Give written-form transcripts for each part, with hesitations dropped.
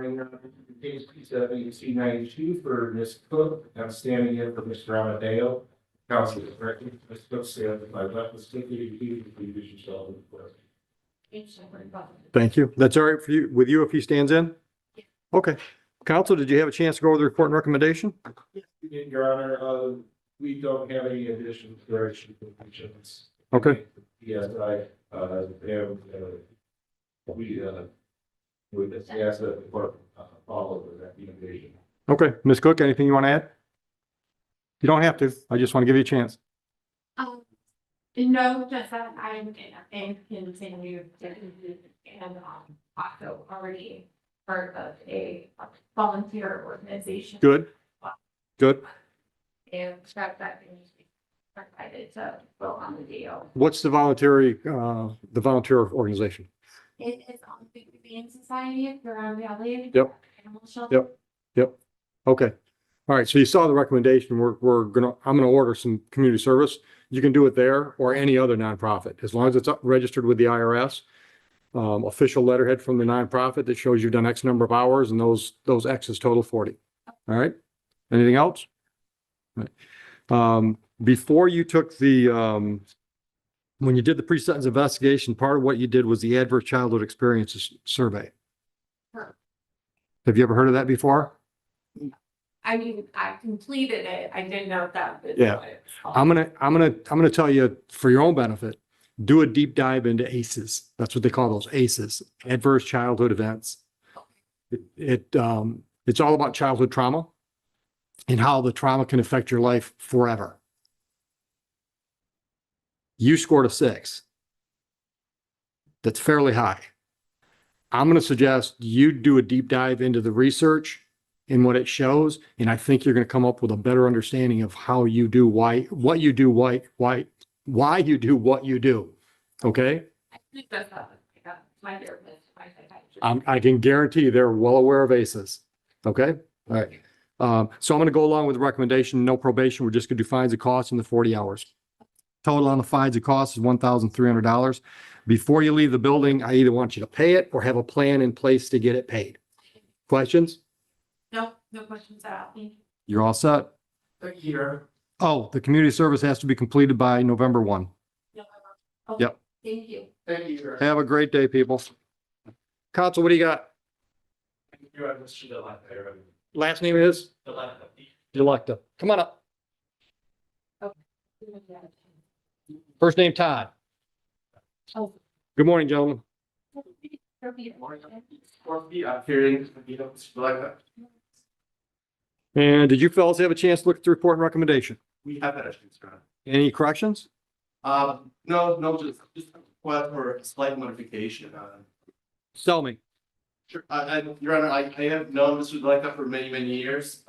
Case PWC 92 for Ms. Cook, I'm standing in for Mr. Amadeo. Council is directing Ms. Cook stands by left, Ms. Cook, you yourself. Thank you. That's all right for you, with you if he stands in? Okay. Council, did you have a chance to go over the report and recommendation? Your Honor, we don't have any additional direction. Okay. Yes, I am, we would ask that the court follow the recommendation. Okay. Ms. Cook, anything you want to add? You don't have to. I just want to give you a chance. No, just that I'm in continue and also already part of a volunteer organization. Good. Good. And that can be provided to go on the deal. What's the volunteer organization? It is on the Humane Society of Huron Valley. Yep. Animal shelter. Yep. Okay. All right. So you saw the recommendation. I'm gonna order some community service. You can do it there or any other nonprofit, as long as it's registered with the IRS. Official letterhead from the nonprofit that shows you've done X number of hours, and those X's total 40. All right. Anything else? All right. Before you took the, when you did the pre-sentence investigation, part of what you did was the adverse childhood experiences survey. Sure. Have you ever heard of that before? I mean, I completed it. I didn't know that. Was Yeah. what it's I'm gonna tell you for your own benefit, do a deep dive into ACEs. That's what they call those ACEs, adverse childhood events. It's all about childhood trauma and how the trauma can affect your life forever. You scored a 6. That's fairly high. I'm going to suggest you do a deep dive into the research and what it shows, and I think you're going to come up with a better understanding of how you do, why you do what you do. Okay? I think that's my therapist, my psychiatrist. I can guarantee they're well aware of ACEs. Okay? All right. So I'm going to go along with the recommendation, no probation. We're just going to do fines and costs in the 40 hours. Total on the fines and costs is $1,300. Before you leave the building, I either want you to pay it or have a plan in place to get it paid. Questions? No questions at all. Thank you. You're all set. Thank you. Oh, the community service has to be completed by November 1. Okay, Yep. Thank you. Thank you. Have a great day, people. Council, what do you got? Last name is? Delecta. Come on up. First name Todd. Oh. Good morning, gentlemen. And did you fellas have a chance to look at the report and recommendation? We have that actually, Mr. Any corrections? No, just request for a slight modification. Tell me. Sure, Your Honor, I have known Mr. Delecta for many years.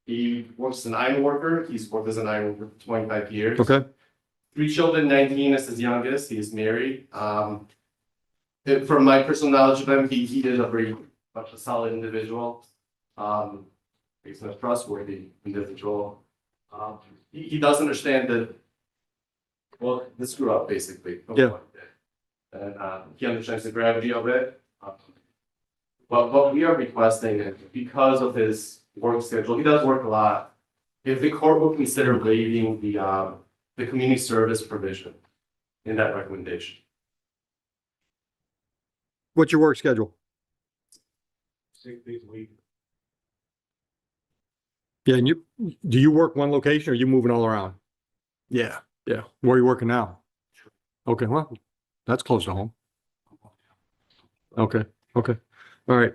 He works as an iron worker. He's worked as an iron worker for 25 years. Okay. 3 children, 19 is his youngest. He's married. From my personal knowledge of him, he is a very much a solid individual. He's a trustworthy individual. He does understand that, well, the screw up basically. Yeah. And he understands the gravity of it. But what we are requesting is because of his work schedule, he does work a lot. If the court will consider waiving the community service provision in that recommendation. What's your work schedule? 6 days a week. Yeah, and do you work one location or are you moving all around? Yeah. Where are you working now? Okay, well, that's close to home. Okay. All right.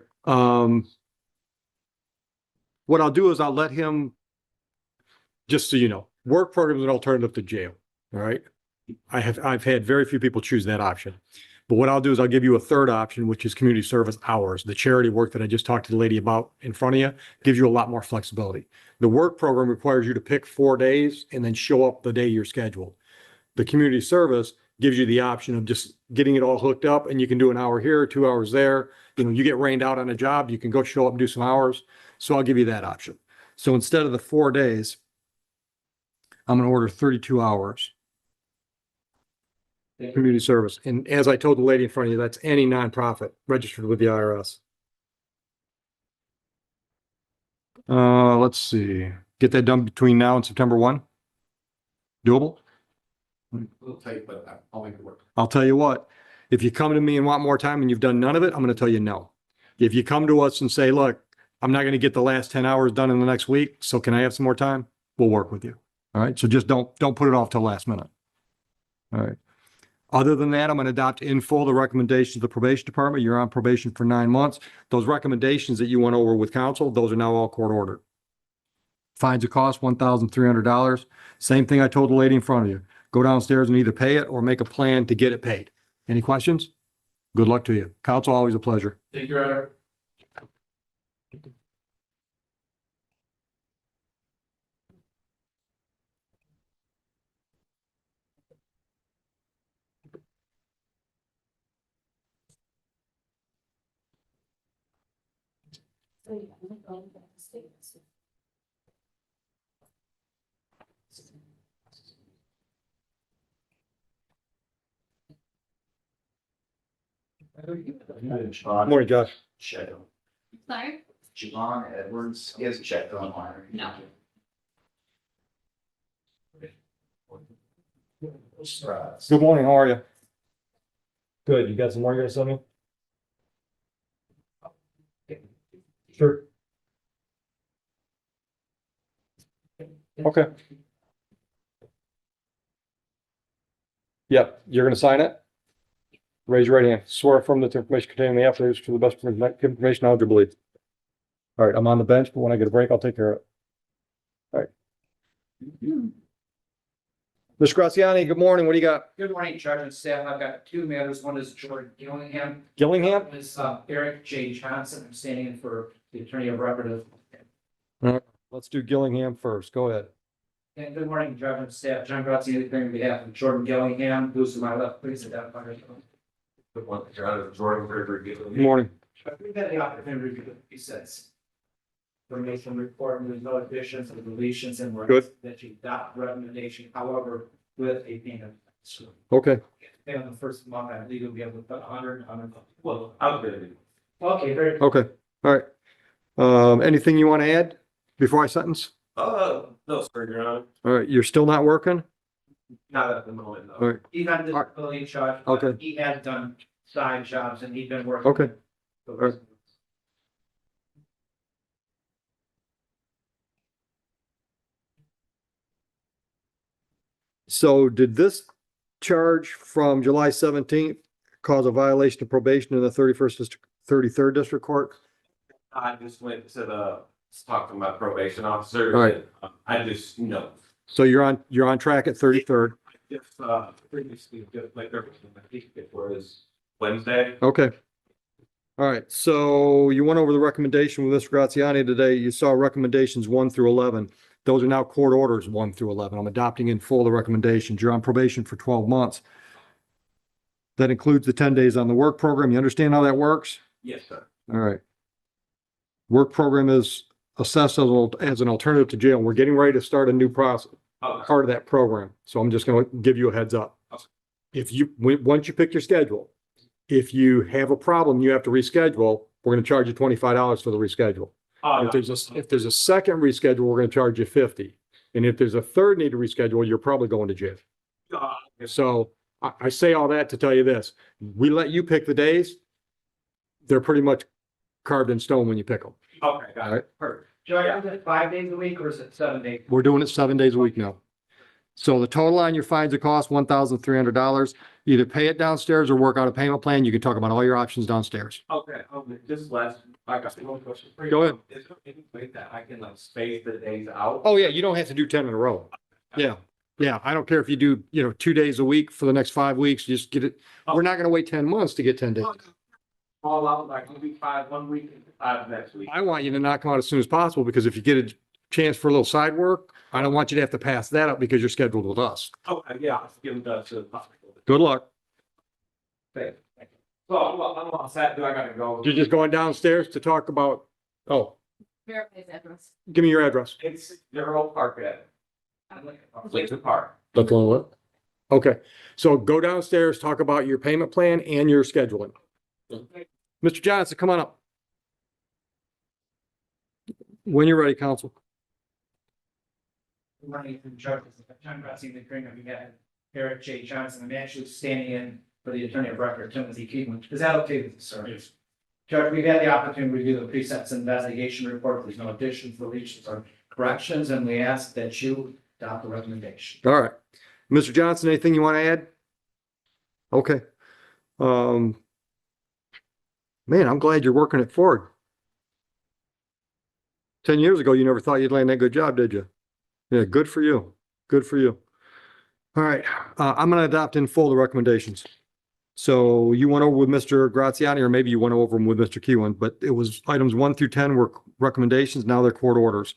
What I'll do is I'll let him, just so you know, work program is an alternative to jail. All right. I've had very few people choose that option. But what I'll do is I'll give you a third option, which is community service hours. The charity work that I just talked to the lady about in front of you gives you a lot more flexibility. The work program requires you to pick 4 days and then show up the day you're scheduled. The community service gives you the option of just getting it all hooked up, and you can do an hour here, 2 hours there. You know, you get rained out on a job, you can go show up and do some hours. So I'll give you that option. So instead of the 4 days, I'm going to order 32 hours. Community service. And as I told the lady in front of you, that's any nonprofit registered with the IRS. Let's see, get that done between now and September 1? Doable? We'll take, but I'll make it work. I'll tell you what, if you come to me and want more time and you've done none of it, I'm gonna tell you no. If you come to us and say, look, I'm not gonna get the last 10 hours done in the next week, so can I have some more time? We'll work with you. All right, so just don't put it off till last minute. All right. Other than that, I'm gonna adopt in full the recommendations of the probation department. You're on probation for 9 months. Those recommendations that you went over with counsel, those are now all court ordered. Fines of cost, $1,300. Same thing I told the lady in front of you. Go downstairs and either pay it or make a plan to get it paid. Any questions? Good luck to you. Counsel, always a pleasure. Thank you, Your Honor. Morning, Josh. Shadow. Sorry? Javon Edwards, he hasn't checked online. No. Good morning, how are you? Good, you got some more you're gonna send me? Sure. Okay. Yep, you're gonna sign it? Raise your right hand. Swear affirm that the information contained in the affidavit is to the best of my information knowledge or belief. All right, I'm on the bench, but when I get a break, I'll take care of it. All right. Mr. Graziani, good morning. What do you got? Good morning, Judge and staff. I've got two matters. One is Jordan Gillingham. Gillingham? One is Eric J. Johnson. I'm standing in for the attorney of record of. Let's do Gillingham first. Go ahead. And good morning, Judge and staff. John Graziani, appearing on behalf of Jordan Gillingham, who's to my left. Please identify yourself. Good one, Your Honor. Jordan Gregory. Good morning. We've had the opportunity to review he says. Information report, there's no additions or deletions and we're Good. that you adopt recommendation, however, with a payment. So, Okay. on the first month, I believe we'll be able to put 100. Well, I'm good. Okay, very. Okay. All right. Anything you want to add before I sentence? No, sir, Your Honor. All right, you're still not working? Not at the moment, All though. right. He's on disability charge. but Okay. He has done side jobs and he's been working. Okay. right. So did this charge from July 17th cause a violation of probation in the 31st District, 33rd District Court? I just went to talk to my probation officer. All right. And, I just, So you're on track at 33rd. if, previously, just like there was, I think it was Wednesday. Okay. All right, so you went over the recommendation with Mr. Graziani today. You saw recommendations 1 through 11. Those are now court orders 1 through 11. I'm adopting in full the recommendations. You're on probation for 12 months. That includes the 10 days on the work program. You understand how that works? Yes, sir. All right. Work program is assessed as an alternative to jail. We're getting ready to start a new process, Oh, part of that program. So I'm just going to give you a heads up. Once you pick your schedule, if you have a problem, you have to reschedule, we're going to charge you $25 for the reschedule. If there's a second reschedule, we're going to charge you 50. And if there's a third need to reschedule, you're probably going to jail. So I say all that to tell you this, we let you pick the days. They're pretty much carved in stone when you pick them. Okay, All got right. it. Perfect. Joe, is it 5 days a week or is it 7 days? We're doing it 7 days a week now. So the total on your fines and costs, $1,300. Either pay it downstairs or work out a payment plan. You can talk about all your options downstairs. Okay, just last, I got one question for you. Go ahead. Is there any way that I can like space the days out? Oh, yeah, you don't have to do 10 in a row. Yeah, yeah. I don't care if you do, 2 days a week for the next 5 weeks, just get it. We're not gonna wait 10 months to get 10 days. All out, like, it'll be 5 1 week and 5 next week. I want you to knock them out as soon as possible because if you get a chance for a little side work, I don't want you to have to pass that up because you're scheduled with us. Okay, yeah, I'll give them to the hospital. Good luck. Thank you. So I'm all set. Do I gotta go? You're just going downstairs to talk about, Verify his address. give me your address. It's their old park at. Lincoln Park. That's one what? Okay, so go downstairs, talk about your payment plan and your scheduling. Mr. Johnson, come on up. When you're ready, counsel. Running from judges, John Rossi, the Green, we got Eric J. Johnson. I'm actually standing in for the attorney of record, Timothy Keegan. Is that okay with you, sir? Yes. Judge, we've had the opportunity to review the pre-sentence investigation report. There's no additions, deletions, or corrections, and we ask that you adopt the recommendation. All right. Mr. Johnson, anything you want to add? Okay. Man, I'm glad you're working at Ford. 10 years ago, you never thought you'd land that good job, did you? Yeah, good for you. Good for you. All right, I'm gonna adopt in full the recommendations. So you went over with Mr. Graziani, or maybe you went over them with Mr. Keewan, but it was items 1 through 10 were recommendations, now they're court orders.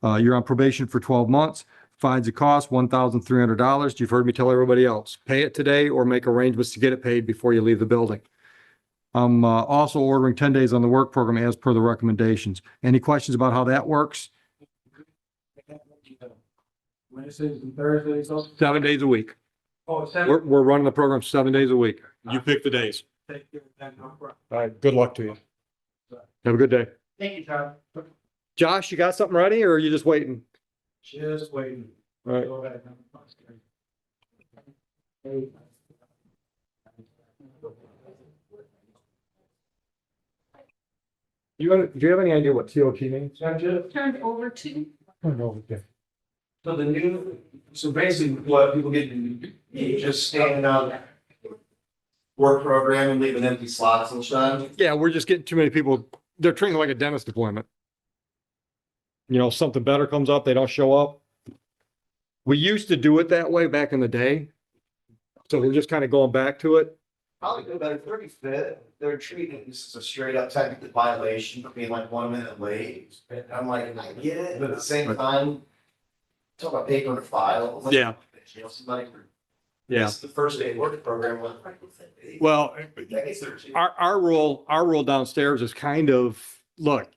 You're on probation for 12 months, fines and costs, $1,300. You've heard me tell everybody else, pay it today or make arrangements to get it paid before you leave the building. I'm also ordering 10 days on the work program as per the recommendations. Any questions about how that works? Wednesdays and Thursdays. 7 days a week. Oh, We're running the program 7 days a week. You pick the days. Take care of that, no problem. All right, good luck to you. Have a good day. Thank you, John. Josh, you got something ready or are you just waiting? Just waiting. All right. Go ahead. Do you have any idea what TOT means? Turned over to. I don't know. So the new, so basically what people get, you just standing on work program and leaving empty slots and stuff. Yeah, we're just getting too many people. They're treating it like a dentist appointment. You know, something better comes up, they don't show up. We used to do it that way back in the day. So we're just kind of going back to it. Probably go better, 35th, they're treating this as a straight up technical violation for being like 1 minute late. And I'm like, I get it, but at the same time, talk about paper and file. Like, Yeah. You know, somebody. Yeah. This is the first day of work program. Well, our rule downstairs is kind of, look,